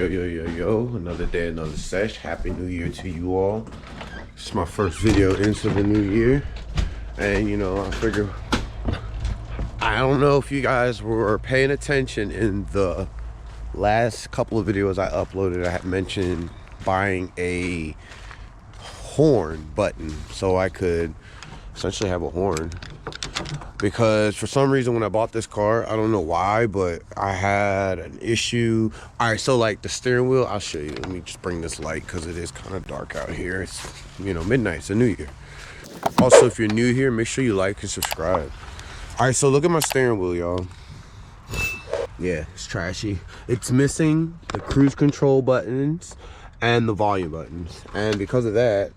Yo, another day, another sesh. Happy New Year to you all. It's my first video into the new year. And you know, I figure, I don't know if you guys were paying attention in the last couple of videos I uploaded. I had mentioned buying a horn button so I could essentially have a horn. Because for some reason when I bought this car, I don't know why, but I had an issue. All right, so like the steering wheel, I'll show you. Let me just bring this light because it is kind of dark out here. It's, you know, midnight, it's a new year. Also, if you're new here, make sure you like and subscribe. All right, so look at my steering wheel, y'all. Yeah, it's trashy. It's missing the cruise control buttons and the volume buttons. And because of that,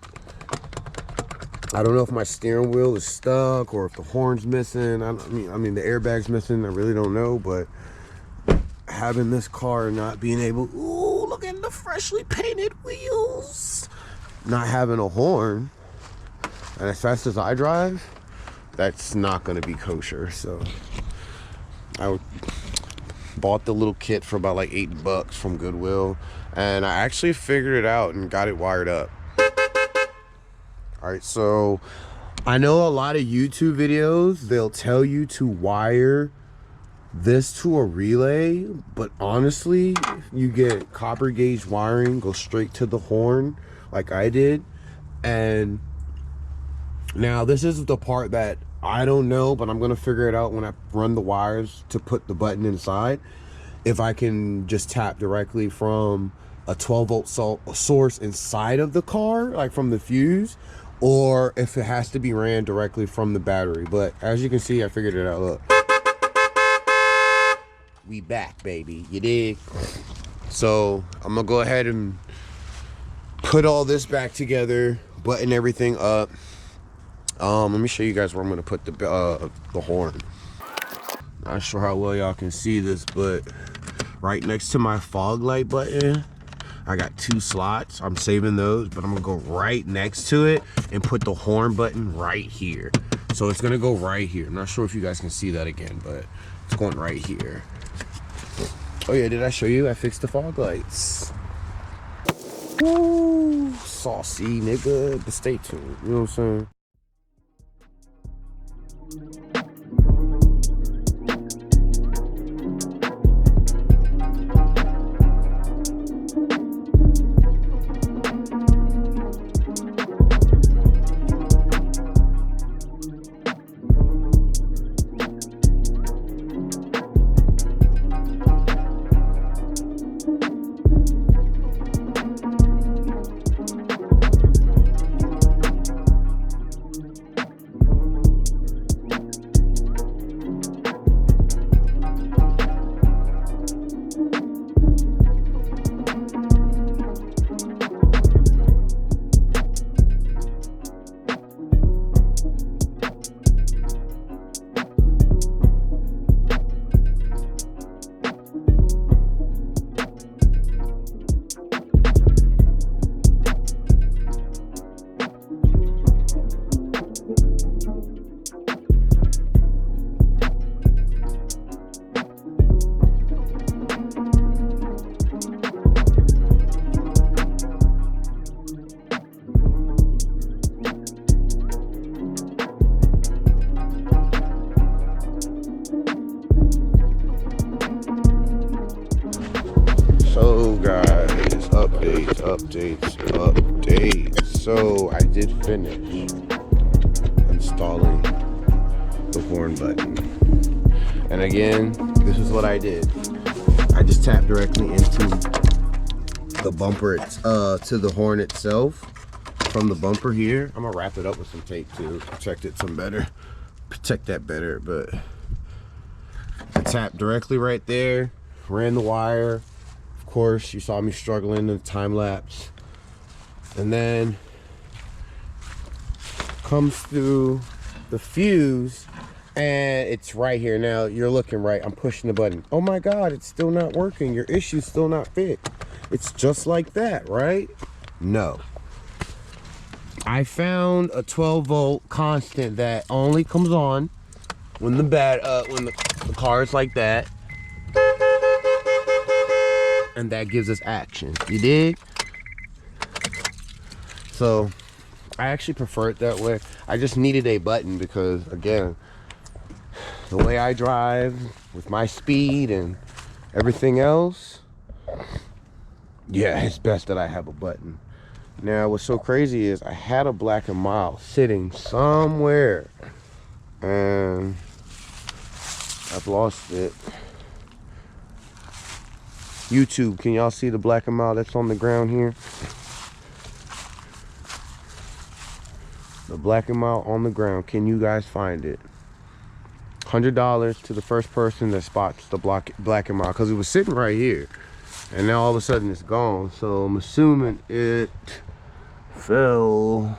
I don't know if my steering wheel is stuck or if the horn's missing. I mean the airbag's missing. I really don't know, but having this car and not being able, ooh, look at the freshly painted wheels. Not having a horn, and as fast as I drive, that's not gonna be kosher. So I bought the little kit for about like $8 from Goodwill, and I actually figured it out and got it wired up. All right, so I know a lot of YouTube videos, they'll tell you to wire this to a relay, but honestly, if you get copper gauge wiring, go straight to the horn like I did. And now this is the part that I don't know, but I'm gonna figure it out when I run the wires to put the button inside. If I can just tap directly from a 12-volt source inside of the car, like from the fuse, or if it has to be ran directly from the battery. But as you can see, I figured it out. Look, we back, baby, you dig? So I'm gonna go ahead and put all this back together, button everything up. Let me show you guys where I'm gonna put the horn. Not sure how well y'all can see this, but right next to my fog light button, I got 2 slots. I'm saving those, but I'm gonna go right next to it and put the horn button right here. So it's gonna go right here. I'm not sure if you guys can see that again, but it's going right here. Oh yeah, did I show you? I fixed the fog lights. Woo, saucy nigga, but stay tuned, you know what I'm saying? So guys, updates. So I did finish installing the horn button. And again, this is what I did. I just tapped directly into the bumper, to the horn itself from the bumper here. I'm gonna wrap it up with some tape to protect that better, but I tapped directly right there, ran the wire. Of course, you saw me struggling in the time lapse, and then comes through the fuse, and it's right here. Now you're looking right, I'm pushing the button. Oh my God, it's still not working. Your issue's still not fixed. It's just like that, right? No. I found a 12-volt constant that only comes on when the car is like that. and that gives us action. You dig? So I actually prefer it that way. I just needed a button because, again, the way I drive with my speed and everything else, yeah, it's best that I have a button. Now, what's so crazy is I had a Black & Mild sitting somewhere, and I've lost it. YouTube, can y'all see the Black & Mild that's on the ground here? The Black & Mild on the ground. Can you guys find it? $100 to the first person that spots the Black & Mild, because it was sitting right here, and now all of a sudden it's gone. So I'm assuming it fell.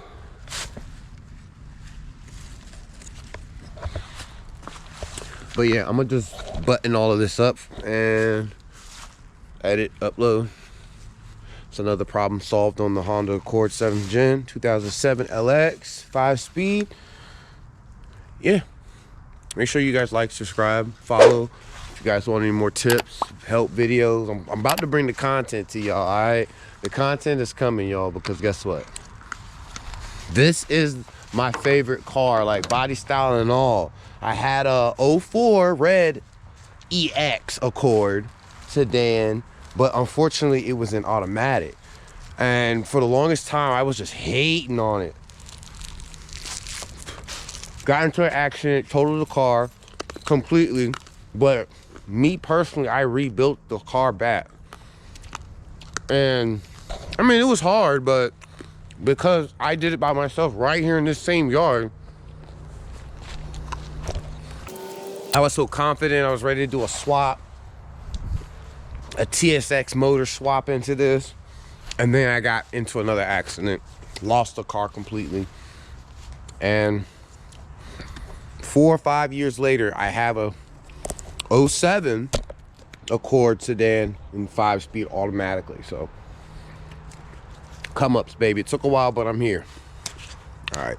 But yeah, I'm gonna just button all of this up and edit, upload. It's another problem solved on the Honda Accord 7th Gen 2007 LX 5-speed. Yeah, make sure you guys like, subscribe, follow. If you guys want any more tips, help videos, I'm about to bring the content to y'all. All right, the content is coming, y'all, because guess what, this is my favorite car, like body style and all. I had a 04 red EX Accord sedan, but unfortunately it was an automatic, and for the longest time I was just hating on it. Got into an accident, totaled the car completely, but me personally, I rebuilt the car back. And I mean, it was hard, but because I did it by myself right here in this same yard, I was so confident. I was ready to do a swap, a TSX motor swap into this, and then I got into another accident, lost the car completely, and 4 or 5 years later I have a 07 Accord sedan in 5-speed automatically. So come ups, baby. It took a while, but I'm here. All right.